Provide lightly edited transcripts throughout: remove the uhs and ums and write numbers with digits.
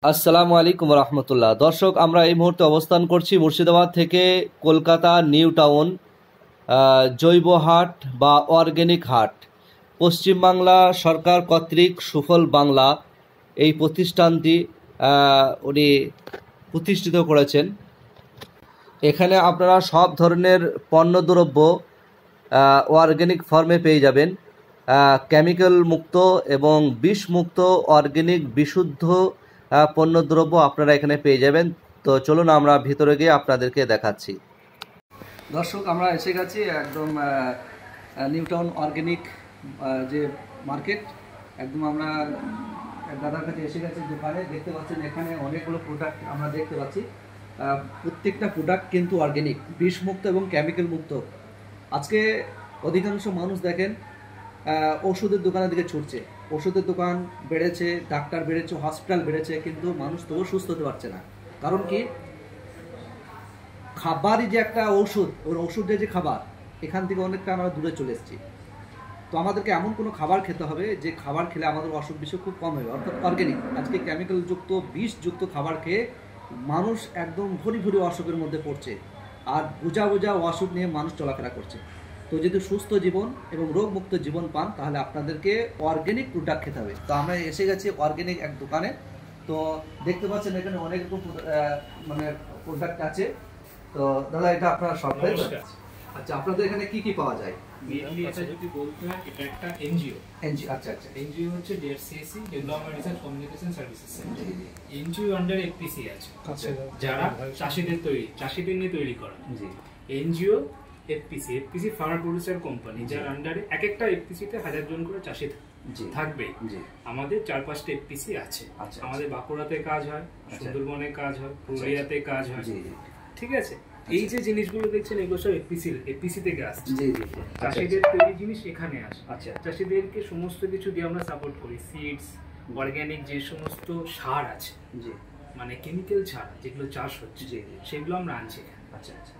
আসসালামু আলাইকুম রহমতুল্লাহ। দর্শক, আমরা এই মুহূর্তে অবস্থান করছি মুর্শিদাবাদ থেকে কলকাতা নিউ টাউন জৈব হাট বা অর্গ্যানিক হাট। পশ্চিমবাংলা সরকার কর্তৃক সুফল বাংলা এই প্রতিষ্ঠানটি উনি প্রতিষ্ঠিত করেছেন। এখানে আপনারা সব ধরনের পণ্যদ্রব্য অর্গ্যানিক ফর্মে পেয়ে যাবেন, কেমিক্যাল মুক্ত এবং বিষ মুক্ত অর্গ্যানিক বিশুদ্ধ পণ্যদ্রব্য আপনারা এখানে পেয়ে যাবেন। তো চলুন আমরা ভিতরে গিয়ে আপনাদেরকে দেখাচ্ছি। দর্শক, আমরা এসে গেছি একদম নিউ টাউন অর্গ্যানিক যে মার্কেট, একদম আমরা দাদার কাছে এসে গেছি দোকানে। দেখতে পাচ্ছেন এখানে অনেকগুলো প্রোডাক্ট আমরা দেখতে পাচ্ছি। প্রত্যেকটা প্রোডাক্ট কিন্তু অর্গ্যানিক, বিষ মুক্ত এবং কেমিক্যাল মুক্ত। আজকে অধিকাংশ মানুষ দেখেন ওষুধের দোকানের দিকে ছুটছে। ওষুধের দোকান বেড়েছে, ডাক্তার বেড়েছে, হসপিটাল বেড়েছে, কিন্তু মানুষ তবু সুস্থ হতে পারছে না। কারণ কি? খাবারই যে একটা ওষুধ, ওর ওষুধের যে খাবার, এখান থেকে অনেকটা আমরা দূরে চলে এসেছি। তো আমাদেরকে এমন কোনো খাবার খেতে হবে যে খাবার খেলে আমাদের অসুখ বিসুখ খুব কম হবে, অর্থাৎ অর্গ্যানিক। আজকে কেমিক্যাল যুক্ত বিষযুক্ত খাবার খেয়ে মানুষ একদম ভরি ভরি অসুখের মধ্যে পড়ছে, আর বোঝা বোঝা অসুখ নিয়ে মানুষ চলাফেরা করছে। তো যদি সুস্থ জীবন এবং রোগমুক্ত জীবন পান, তাহলে আপনাদেরকে অর্গ্যানিক প্রোডাক্ট খেতে হবে। তো আমরা এসে গেছি অর্গ্যানিক এক দোকানে। তো দেখতে পাচ্ছেন এখানে অনেক রকম মানে প্রোডাক্ট আছে। তো দাদা, এটা আপনার শপ? আচ্ছা, আপনাদের এখানে কি কি পাওয়া যায়? মেইনলি এটা যদি বলতে হয়, এটা একটা এনজিও। আচ্ছা আচ্ছা। এনজিও হচ্ছে DRCSC, development research communication services centre. NGO under FPC আছে, যারা চাষিদের নিয়ে তৈরি করা। NGO FPC, FPC farmer producer company, যার আন্ডারে এক একটা এফপিসিতে 1000 জন করে চাষি থাকবে। আমাদের 4-5টা এফপিসি আছে। আমাদের বাঁকুড়াতে কাজ হয়, সুন্দরবনে কাজ হয়, পুরুলিয়াতে কাজ হয়। ঠিক আছে, এই যে জিনিসগুলো দেখছেন এগুলো সব এফপিসি থেকে আসছে। চাষিদের তৈরি জিনিস এখানে আসে। আচ্ছা, চাষিদেরকে সমস্ত কিছু দিয়ে আমরা সাপোর্ট করি। সিডস, অর্গানিক যে সমস্ত সার আছে, মানে কেমিক্যাল ছাড়া যেগুলো চাষ হচ্ছে, সেগুলো আমরা আনছি এখানে। আচ্ছা আচ্ছা।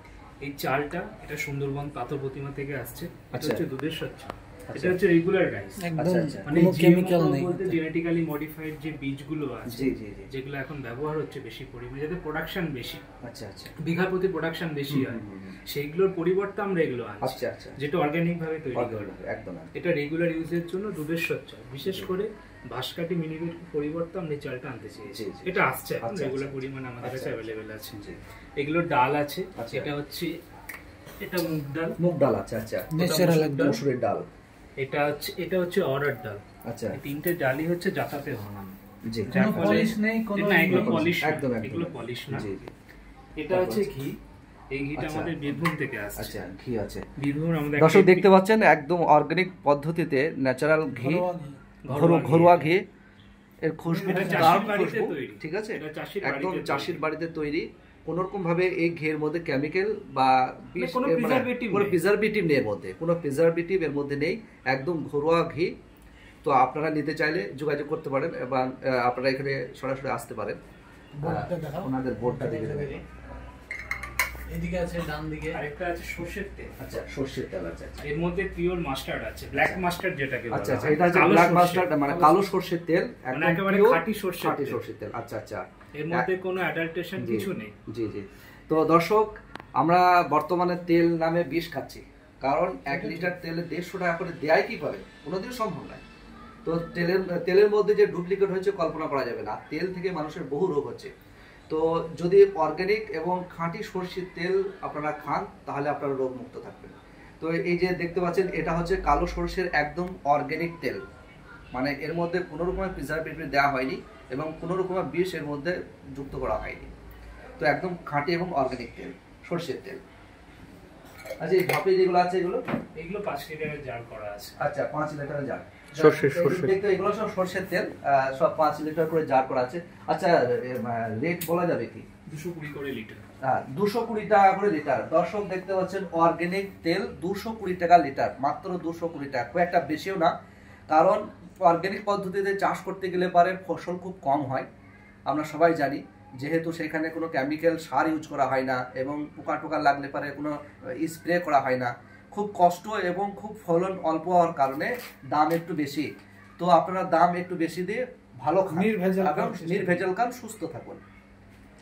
এই চালটা, এটা সুন্দরবন পাথর প্রতিমা থেকে আসছে। এটা হচ্ছে দুধের স্বচ্ছ, এটা হচ্ছে রেগুলার রাইস, মানে কেমিক্যাল নেই, বলতে জেনেটিক্যালি মডিফাইড যে বীজগুলো আছে, যেগুলো এখন ব্যবহার হচ্ছে বেশি পরিমাণে, যাতে প্রোডাকশন বেশি, আচ্ছা আচ্ছা, বিঘা প্রতি প্রোডাকশন বেশি হয়, সেইগুলোর পরিবর্তে আমরা এগুলো আনছি, যেটা অর্গানিক ভাবে তৈরি করা। একদম, এটা রেগুলার ইউজের জন্য দুধের স্বচ্ছ। বিশেষ করে ভাস্কাটি মিনিকেট পরিবর্তে আমরা এই চালটা আনতে চেয়েছি। এটা আসছে এখন রেগুলার পরিমাণে আমাদের কাছে অ্যাভেলেবেল আছে। এগুলোর ডাল আছে, এটা হচ্ছে এটা মুগ ডাল। আচ্ছা আচ্ছা, ন্যাচারাল একদম মসুরের ডাল। এটা হচ্ছে অর্ডার ডাল। আচ্ছা, এই তিনটে ডালই হচ্ছে জাতাতে বানানো। জি, কোনো পলিশ নেই, কোনো এগুলো পলিশ একদম, এগুলো পলিশ না। জি জি। এটা হচ্ছে ঘি। এই ঘিটা আমাদের বীরভূম থেকে আসছে। আচ্ছা, ঘি আছে বীরভূম। আমাদের দর্শক দেখতে পাচ্ছেন একদম অর্গানিক পদ্ধতিতে ন্যাচারাল ঘি, ঘরোয়া ঘি। এর খুশবুটা দারুণ খুশবু। ঠিক আছে, একদম চাষির বাড়িতে তৈরি। কোনোরকম ভাবে এই ঘিয়ের মধ্যে কেমিক্যাল বা কোনো প্রিজারভেটিভ নেই, এর মধ্যে কোনো প্রিজারভেটিভ এর মধ্যে নেই, একদম ঘরোয়া ঘি। তো আপনারা নিতে চাইলে যোগাযোগ করতে পারেন এবং আপনারা এখানে সরাসরি আসতে পারেন। ওনাদের বোর্ডটা দেখে দেবেন। এদিকে আছে, ডান দিকে আরেকটা আছে সরষের তেল। আচ্ছা, সরষের তেল। আচ্ছা, এর মধ্যে পিওর মাস্টার্ড আছে, ব্ল্যাক মাস্টার্ড যেটাকে বলা হয়। আচ্ছা আচ্ছা, এটা হচ্ছে ব্ল্যাক মাস্টার্ড, মানে কালো সরষের তেল, মানে একেবারে খাঁটি সরষের তেল। আচ্ছা আচ্ছা, এর মধ্যে কোনো অ্যাডাল্টেশন কিছু নেই। জি জি। তো দর্শক, আমরা বর্তমানে তেল নামে বিষ খাচ্ছি, কারণ 1 লিটার তেলে 150 টাকা করে দেয় কি পাবে, কোনোদিন সম্ভব নয়। তো তেলের মধ্যে যে ডুপ্লিকেট হয়েছে কল্পনা করা যাবে না। তেল থেকে মানুষের বহু রোগ হচ্ছে। তো যদি অর্গানিক এবং খাঁটি সরষের তেল আপনারা খান, তাহলে আপনারা রোগ মুক্ত থাকবেন। তো এই যে দেখতে পাচ্ছেন, এটা হচ্ছে কালো সরষের একদম অর্গানিক তেল, মানে এর মধ্যে কোনো রকমের প্রিজারভেটিভ দেওয়া হয়নি এবং কোনো রকমের বিষ এর মধ্যে যুক্ত করা হয়নি। তো একদম খাঁটি এবং অর্গানিক তেল, সরষের তেল। আচ্ছা, এই ভাপে যেগুলো আছে এগুলো 5 লিটারের জার করা আছে। আচ্ছা, 5 লিটারের জার এগুলো সব সরষের তেল, সব 5 লিটার করে জার করা আছে। আচ্ছা, রেট বলা যাবে কি? 220 করে লিটার। 220 টাকা করে লিটার। দর্শক দেখতে পাচ্ছেন, অর্গানিক তেল 220 টাকা লিটার, মাত্র 220 টাকা, খুব একটা বেশিও না। কারণ অর্গানিক পদ্ধতিতে চাষ করতে গেলে পারে ফসল খুব কম হয়, আমরা সবাই জানি। যেহেতু সেখানে কোনো কেমিক্যাল সার ইউজ করা হয় না এবং পোকা টোকা লাগলে পারে কোনো স্প্রে করা হয় না, খুব কষ্ট এবং খুব ফলন অল্প হওয়ার কারণে দাম একটু বেশি। তো আপনারা দাম একটু বেশি দিয়ে ভালো খান, নির্ভেজাল খান, সুস্থ থাকুন।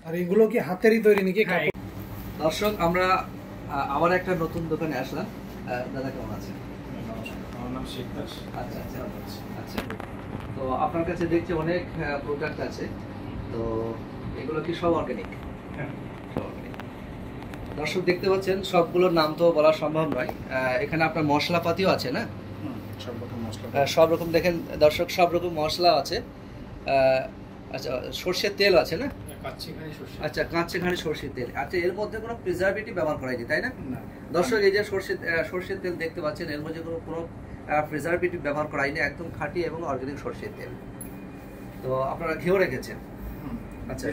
আর এগুলো কি হাতেরই তৈরি নাকি? দর্শক, আমরা আবার একটা নতুন দোকানে আসলাম। দাদা কেমন আছেন? আমার নাম শেখ দাস। আচ্ছা আচ্ছা আচ্ছা। তো আপনার কাছে দেখছি অনেক প্রোডাক্ট আছে, তো এগুলো কি সব অর্গানিক? হ্যাঁ, সব অর্গানিক। দর্শক দেখতে পাচ্ছেন, সবগুলোর নাম তো বলা সম্ভব নয়। এখানে আপনার মশলাপাতিও আছে না? সব রকম মশলা, সব রকম। দেখেন দর্শক, সব রকম মশলা আছে। আচ্ছা, সর্ষের তেল আছে না? আচ্ছা, কাঁচে ঘানি সর্ষের তেল। আচ্ছা, এর মধ্যে কোনো প্রিজারভেটিভ ব্যবহার করা যায় তাই না? দর্শক, এই যে সর্ষের তেল দেখতে পাচ্ছেন, এর মধ্যে কোনো প্রিজারভেটিভ ব্যবহার করা হয়নি, একদম খাঁটি এবং অর্গানিক সর্ষের তেল। তো আপনারা ঘিও রেখেছেন? আচ্ছা,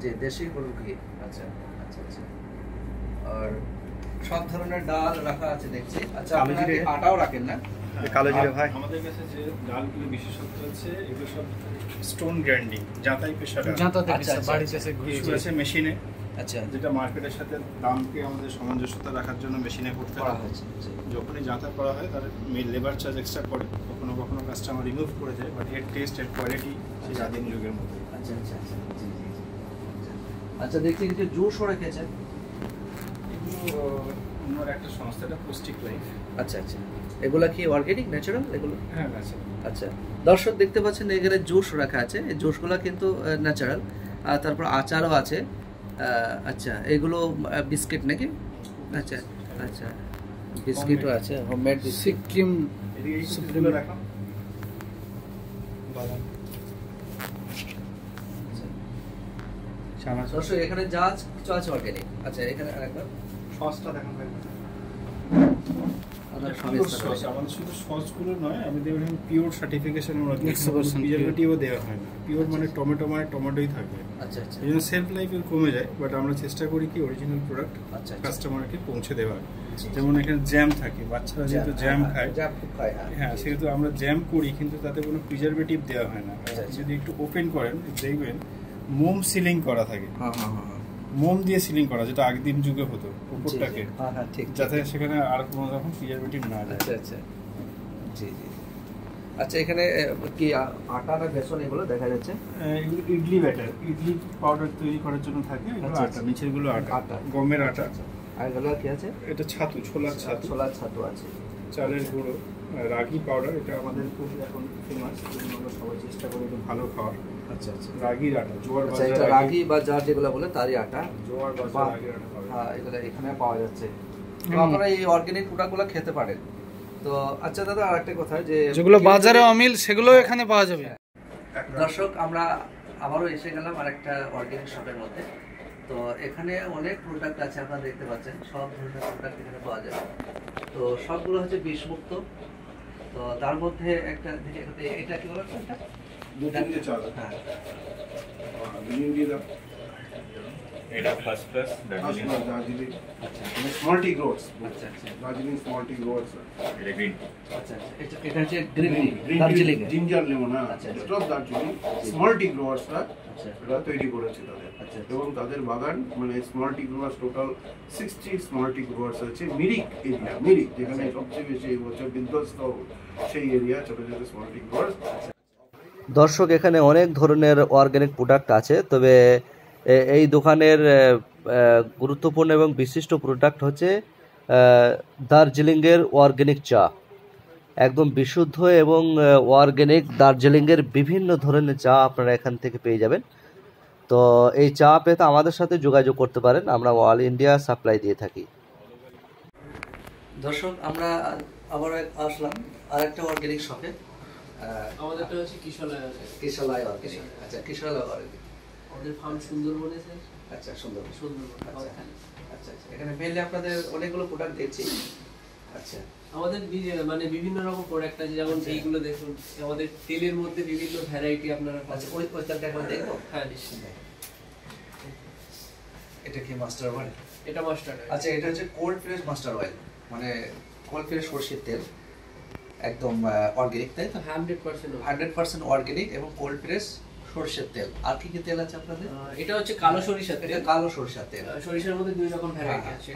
জি, দেশি গরুর ঘি। আচ্ছা আচ্ছা আচ্ছা। আর সব ধরনের ডাল রাখা আছে দেখছি। আচ্ছা, আপনারা কি আটাও রাখেন না? কালো জিরে ভাই, আমাদের কাছে যে ডালগুলো বিশেষত্ব হচ্ছে এগুলো সব স্টোন গ্রাইন্ডিং, জাঁতাই পেশা ডাল। বাড়িতে আছে মেশিনে। আচ্ছা, যেটা মার্কেটের সাথে দামকে আমাদের সামঞ্জস্যতা রাখার জন্য মেশিনে করতে করা হয়। হয়েছে। যখনই জাঁতা করা হয় তার লেবার চার্জ এক্সট্রা করে, কখনো কখনো কাস্টমার রিমুভ করে দেয়, বাট এর টেস্ট, এর কোয়ালিটি সেই আদিম যুগের মতো। আচ্ছা আচ্ছা আচ্ছা। জি জি। আচ্ছা, দেখছি কিছু জুসও রেখেছেন। এগুলো অন্য একটা সংস্থা, এটা পুষ্টিক লাইফ। আচ্ছা আচ্ছা। এগুলা কি অর্গানিক, ন্যাচারাল এগুলো? হ্যাঁ, ন্যাচারাল। আচ্ছা, দর্শক দেখতে পাচ্ছেন এখানে জুস রাখা আছে। এই জুসগুলো কিন্তু ন্যাচারাল। আর তারপর আচারও আছে। আচ্ছা, এগুলো বিস্কিট নাকি? আচ্ছা আচ্ছা, বিস্কিটও আছে, হোমমেড সিকিম এগুলো রাখা। দর্শক, এখানে যা কিছু আছে অর্গানিক। আচ্ছা, এখানে আরেকবার সসটা দেখান ভাই। আমাদের আমাদের শুধু সসগুলো নয়, আমাদের এখানে পিওর সার্টিফিকেশনের মধ্যে প্রিজারভেটিভও দেওয়া হয় না। পিওর মানে টমেটো মানে টমেটোই থাকবে। আচ্ছা আচ্ছা। এই জন্য সেলফ লাইফ কমে যায়, বাট আমরা চেষ্টা করি কি অরিজিনাল প্রোডাক্ট আচ্ছা কাস্টমারকে পৌঁছে দেওয়ার। যেমন এখানে জ্যাম থাকে, বাচ্চারা যেহেতু জ্যাম খায়, হ্যাঁ, সেহেতু আমরা জ্যাম করি, কিন্তু তাতে কোনো প্রিজারভেটিভ দেওয়া হয় না। যদি একটু ওপেন করেন দেখবেন মোম সিলিং করা থাকে। মোম দিয়ে সিলিং করা, যেটা আগদিন যুগে হতো উপরটাকে, যাতে সেখানে আর কোনো রকম প্রিজারভেটিভ না যায়। আচ্ছা আচ্ছা, জি জি। আচ্ছা, এখানে কি আটা না বেসন এগুলো দেখা যাচ্ছে? এগুলো ইডলি ব্যাটার, ইডলি পাউডার তৈরি করার জন্য থাকে। এগুলো আটা, নিচের গুলো আটা, গমের আটা। আর এগুলো কি আছে? এটা ছাতু, ছোলার ছাতু। ছোলার ছাতু আছে। চালের গুঁড়ো, রাগি পাউডার, এটা আমাদের খুব এখন ফেমাস, আমরা সবাই চেষ্টা করি একটু ভালো খাওয়ার। আচ্ছা আচ্ছা। রাগির আটা, জোয়ার বাজরা, এটা রাগি বা জার যেগুলো বলে তারই আটা। জোয়ার বাজরা রাগির আটা পাওয়া যায়। হ্যাঁ, এগুলো এখানে পাওয়া যাচ্ছে। তো আপনারা এই অর্গানিক প্রোডাক্টগুলো খেতে পারেন। তো আচ্ছা দাদা, আরেকটা কথা, যে যেগুলো বাজারে অমিল সেগুলো এখানে পাওয়া যাবে। দর্শক, আমরা আবারও এসে গেলাম আরেকটা অর্গানিক শপের মধ্যে। তো এখানে অনেক প্রোডাক্ট আছে, আপনারা দেখতে পাচ্ছেন, সব ধরনের প্রোডাক্ট এখানে পাওয়া যাবে। তো সবগুলো হচ্ছে বিষমুক্ত। তো তার মধ্যে একটা এটা কি বলা হচ্ছে? হ্যাঁ, এটা first class Darjeeling. Small tea growers, আচ্ছা আচ্ছা দার্জিলিং স্মল টি গ্রোয়ার্স। এটা গ্রিন। আচ্ছা, এটা হচ্ছে green tea, Darjeeling ginger lemon. আচ্ছা, যেটা দার্জিলিং স্মল টি গ্রোয়ার্সরা আচ্ছা এটা তৈরি করেছে তাদের। আচ্ছা। এবং তাদের বাগান মানে small tea growers total 60 small tea growers আছে। মিরিক এরিয়া, মিরিক যেখানে সবচেয়ে বেশি এই বছর বিধ্বস্ত সেই এরিয়া, ছোট ছোট স্মল টি গ্রোয়ার্স। দর্শক, এখানে অনেক ধরনের অর্গানিক প্রোডাক্ট আছে, তবে এই দোকানের গুরুত্বপূর্ণ এবং বিশিষ্ট প্রোডাক্ট হচ্ছে দার্জিলিংয়ের অর্গানিক চা। একদম বিশুদ্ধ এবং অর্গানিক দার্জিলিংয়ের বিভিন্ন ধরনের চা আপনারা এখান থেকে পেয়ে যাবেন। তো এই চা পেতে আমাদের সাথে যোগাযোগ করতে পারেন, আমরা অল ইন্ডিয়া সাপ্লাই দিয়ে থাকি। দর্শক, আমরা আবার আসলাম আরেকটা অর্গানিক শপে। আমাদেরটা হচ্ছে কিশোরলায় অর্গানিক। আচ্ছা, কিশোরলায় অর্গানিক। আমাদের ফার্ম সুন্দরবনে স্যার। আচ্ছা, সুন্দরবন। আচ্ছা আচ্ছা, এখানে মেনলি আপনাদের অনেকগুলো প্রোডাক্ট দেখছি। আচ্ছা, আমাদের মানে বিভিন্ন রকম প্রোডাক্ট আছে, যেমন এইগুলো দেখুন, আমাদের তেলের মধ্যে বিভিন্ন ভ্যারাইটি আপনারা আচ্ছা, ওই তেলটা একবার দেখবো। হ্যাঁ, নিশ্চয়ই। এটা কি মাস্টার অয়েল? এটা মাস্টার্ড অয়েল। আচ্ছা, এটা হচ্ছে কোল্ড প্রেস মাস্টার অয়েল, মানে কোল্ড প্রেস সরষের তেল, একদম অর্গানিক, তাই তো? 100% অর্গানিক এবং কোল্ড প্রেস সরষের তেল। আর কি কি তেল আছে আপনাদের? এটা হচ্ছে কালো সরিষার তেল। এটা কালো সরষের তেল। সরিষার মধ্যে দুই রকম ভ্যারাইটি আছে।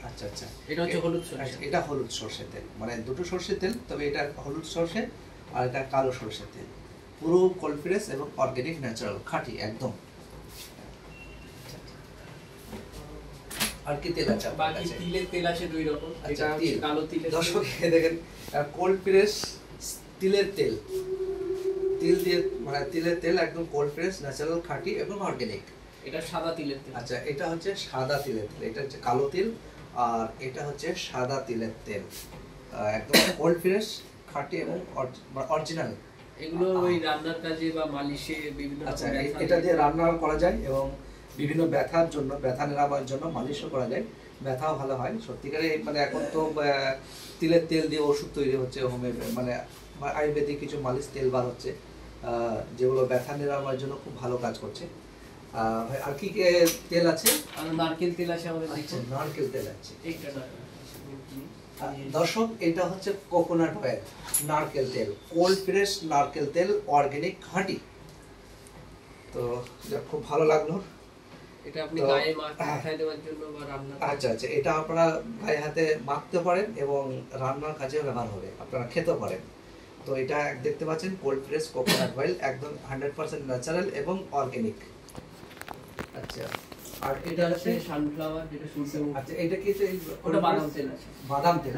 আচ্ছা আচ্ছা। এটা হচ্ছে হলুদ সরিষা। এটা হলুদ সরষের তেল, মানে দুটো সরষের তেল, তবে এটা হলুদ সরষে আর এটা কালো সরষের তেল। পুরো কোল্ড প্রেস এবং অর্গানিক ন্যাচারাল খাঁটি একদম। আর কি তেল আছে? বাকি তিলের তেল আছে 2 রকম, এটা হচ্ছে কালো তিলের। দর্শক দেখেন কোল্ড প্রেস তিলের তেল, তিল দিয়ে মানে তিলের তেল একদম কোল্ড প্রেস ন্যাচারাল খাঁটি এবং অর্গানিক। এটা সাদা তিলের তেল। আচ্ছা, এটা হচ্ছে সাদা তিলের তেল, এটা হচ্ছে কালো তিল, আর এটা হচ্ছে সাদা তিলের তেল, একদম কোল্ড প্রেস খাঁটি এবং অরিজিনাল। এগুলো ওই রান্নার কাজে বা মালিশে বিভিন্ন আচ্ছা, এটা দিয়ে রান্না করা যায় এবং বিভিন্ন ব্যথার জন্য, ব্যথা নিরাময়ের জন্য মালিশও করা যায়, ব্যথাও ভালো হয় সত্যিকারে। মানে এখন তো তিলের তেল দিয়ে ওষুধ তৈরি হচ্ছে, মানে আয়ুর্বেদিক কিছু মালিশ তেল বার হচ্ছে যেগুলো ব্যথা নিরাময়ের জন্য খুব ভালো কাজ করছে। আর কি তেল আছে? আর নারকেল তেল আছে আমাদের। আচ্ছা, নারকেল তেল আছে। এইটা দর্শক, এটা হচ্ছে কোকোনাট অয়েল, নারকেল তেল, কোল্ড প্রেস নারকেল তেল, অর্গানিক খাঁটি। তো খুব ভালো লাগলো। এটা আপনি গায়ে মাথায় দেওয়ার জন্য বা রান্না। আচ্ছা আচ্ছা, এটা আপনারা গায়ে হাতে মাখতে পারেন এবং রান্নার কাজে ব্যবহার হবে, আপনারা খেতে পারেন। তো এটা দেখতে পাচ্ছেন কোল্ড প্রেস কোকোনাট অয়েল, একদম 100% ন্যাচারাল এবং অর্গানিক। আচ্ছা, আর এটা হচ্ছে সানফ্লাওয়ার, যেটা সূর্যমুখী। আচ্ছা, এটা কি? ওটা বাদাম তেল আছে। বাদাম তেল,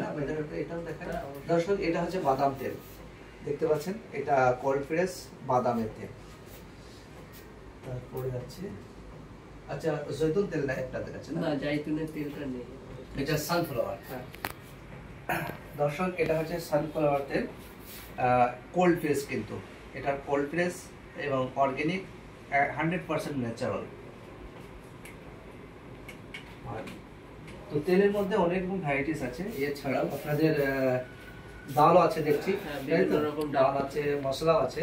এটাও দেখেন দর্শক, এটা হচ্ছে বাদাম তেল, দেখতে পাচ্ছেন, এটা কোল্ড প্রেস বাদামের তেল। তারপরে আছে আচ্ছা জৈতুন তেল, না একটা তেল আছে না? জৈতুনের তেলটা নেই, এটা সানফ্লাওয়ার। দর্শক, এটা হচ্ছে সানফ্লাওয়ার তেল, কোল্ড প্রেস, কিন্তু এটা কোল্ড প্রেস এবং অর্গানিক 100% ন্যাচারাল। তো তেলের মধ্যে অনেক রকম ভ্যারাইটিস আছে, এছাড়াও আপনাদের ডালও আছে দেখছি, বিভিন্ন রকম ডাল আছে, মশলাও আছে,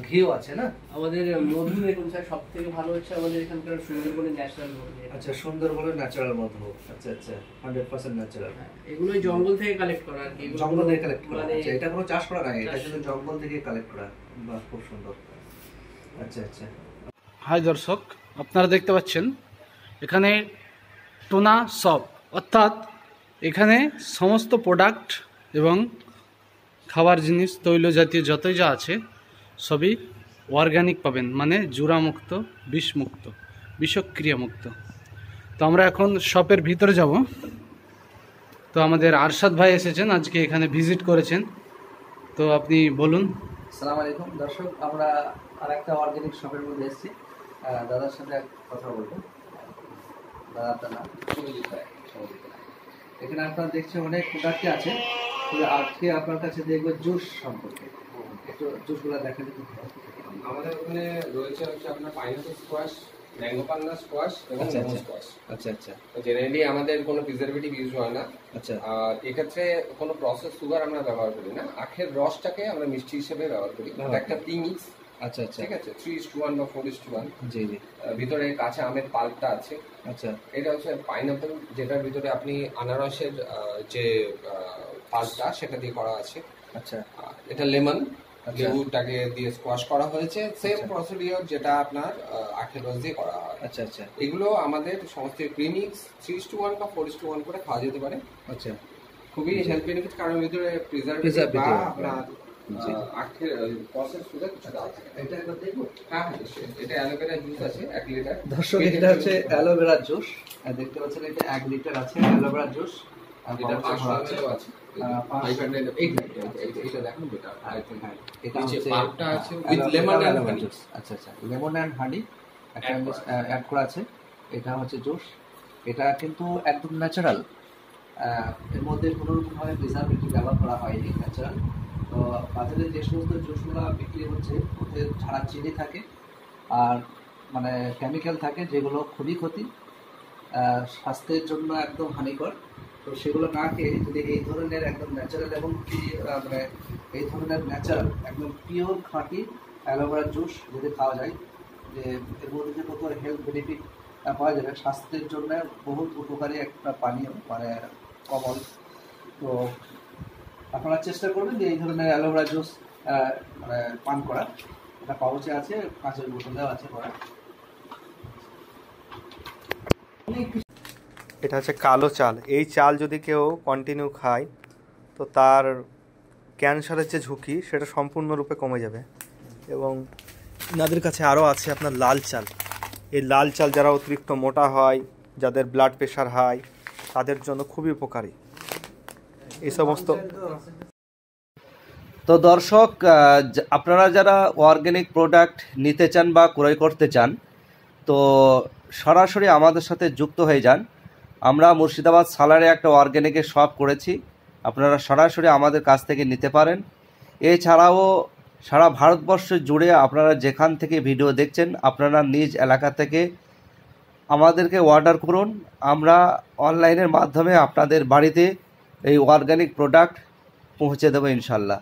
ঘিও আছে না? আমাদের মধু দেখুন স্যার, সব থেকে ভালো হচ্ছে আমাদের এখানকার সুন্দরবনের ন্যাচারাল মধু। আচ্ছা, সুন্দরবনের ন্যাচারাল মধু। আচ্ছা আচ্ছা, 100% ন্যাচারাল। এগুলো জঙ্গল থেকে কালেক্ট করা আর কি, জঙ্গল থেকে কালেক্ট করা। মানে আচ্ছা, এটা কোনো চাষ করা নাই, এটা শুধু জঙ্গল থেকে কালেক্ট করা। বাহ, খুব সুন্দর। আচ্ছা আচ্ছা। হাই দর্শক, আপনারা দেখতে পাচ্ছেন এখানে টোনা শপ, অর্থাৎ এখানে সমস্ত প্রোডাক্ট এবং খাবার জিনিস, তৈল জাতীয় যতই যা আছে সবই অর্গানিক পাবেন, মানে জুরামুক্ত, বিষমুক্ত, বিষক্রিয়ামুক্ত। তো আমরা এখন শপের ভিতরে যাব। তো আমাদের আরশাদ ভাই এসেছেন আজকে, এখানে ভিজিট করেছেন, তো আপনি বলুন। আসসালামু আলাইকুম দর্শক, আমরা আর একটা অর্গানিক শপের মধ্যে এসেছি, দাদার সাথে কথা বলবো। দাদা, আপনার নাম? সমিজিৎ ভাই। এখানে আপনারা দেখছেন অনেক প্রোডাক্টই আছে, আজকে আপনার কাছে দেখবো জুস সম্পর্কে, একটু জুসগুলো দেখেন। আমাদের ওখানে রয়েছে হচ্ছে আপনার পাইনাপল স্কোয়াশ, ম্যাঙ্গো পান্না স্কোয়াশ এবং লেমন স্কোয়াশ। আচ্ছা আচ্ছা। জেনারেলি আমাদের কোনো প্রিজারভেটিভ ইউজ হয় না। আচ্ছা। আর এক্ষেত্রে কোনো প্রসেস সুগার আমরা ব্যবহার করি না, আখের রসটাকে আমরা মিষ্টি হিসেবে ব্যবহার করি। একটা প্রিমিক্স। আচ্ছা আচ্ছা, ঠিক আছে, 3:1 বা 4:1। জি জি। ভিতরে কাঁচা আমের পাল্পটা আছে। আচ্ছা, এটা হচ্ছে পাইনাপল, যেটার ভিতরে আপনি আনারসের যে পাল্পটা সেটা দিয়ে করা আছে। আচ্ছা। এটা লেমন, লেবুটাকে দিয়ে স্কোয়াশ করা হয়েছে, সেম প্রসিডিওর যেটা আপনার আখের রস দিয়ে করা হয়। আচ্ছা আচ্ছা। এগুলো আমাদের সমস্ত প্রিমিক্স 3:1 বা 4:1 করে খাওয়া যেতে পারে। আচ্ছা, খুবই হেলথ বেনিফিট, কারণ ভিতরে প্রিজারভেটিভ বা আপনার আখের প্রসেস সুগার কিছু দেওয়া থাকে। এটা একবার দেখবো। হ্যাঁ, এটা অ্যালোভেরা জুস আছে 1 লিটার। দর্শক, এটা হচ্ছে অ্যালোভেরা জুস, দেখতে পাচ্ছেন, এটা 1 লিটার আছে অ্যালোভেরা জুস। এটা 500 ml আছে। 500 এটা দেখুন, বেটা এটা নিচে হচ্ছে পাল্পটা আছে উইথ লেমন এন্ড হানি। আচ্ছা আচ্ছা, লেমন এন্ড হানি একটা অ্যাড করা আছে। এটা হচ্ছে জুস, এটা কিন্তু একদম ন্যাচারাল, এর মধ্যে কোনো রকমভাবে প্রিজারভেটিভ ব্যবহার করা হয়নি, ন্যাচারাল। তো বাজারে যে সমস্ত জুসগুলো বিক্রি হচ্ছে ওতে ছাড়া চিনি থাকে আর মানে কেমিক্যাল থাকে, যেগুলো খুবই ক্ষতি, স্বাস্থ্যের জন্য একদম হানিকর। তো সেগুলো না খেয়ে যদি এই ধরনের একদম ন্যাচারাল এবং মানে এই ধরনের ন্যাচারাল একদম পিওর খাঁটি অ্যালোভেরা জুস যদি খাওয়া যায়, যে এর মধ্যে যে কত হেলথ বেনিফিট পাওয়া যাবে, স্বাস্থ্যের জন্য বহুত উপকারী একটা পানীয়, মানে কমল। তো আপনারা চেষ্টা করবেন যে এই ধরনের অ্যালোভেরা জুস মানে পান করা। এটা পাউচে আছে, কাঁচের বোতলেও আছে করা। এটা হচ্ছে কালো চাল। এই চাল যদি কেউ কন্টিনিউ খায় তো তার ক্যান্সারের যে ঝুঁকি সেটা সম্পূর্ণরূপে কমে যাবে। এবং এনাদের কাছে আরও আছে আপনার লাল চাল। এই লাল চাল যারা অতিরিক্ত মোটা হয়, যাদের ব্লাড প্রেশার হাই, তাদের জন্য খুবই উপকারী এই সমস্ত। তো দর্শক, আপনারা যারা অর্গ্যানিক প্রোডাক্ট নিতে চান বা ক্রয় করতে চান, তো সরাসরি আমাদের সাথে যুক্ত হয়ে যান। আমরা মুর্শিদাবাদ সালারে একটা অর্গ্যানিকের শপ করেছি, আপনারা সরাসরি আমাদের কাছ থেকে নিতে পারেন। এছাড়াও সারা ভারতবর্ষ জুড়ে আপনারা যেখান থেকে ভিডিও দেখছেন, আপনারা নিজ এলাকা থেকে আমাদেরকে অর্ডার করুন, আমরা অনলাইনের মাধ্যমে আপনাদের বাড়িতে এই অর্গ্যানিক প্রোডাক্ট পৌঁছে দেবো ইনশাল্লাহ।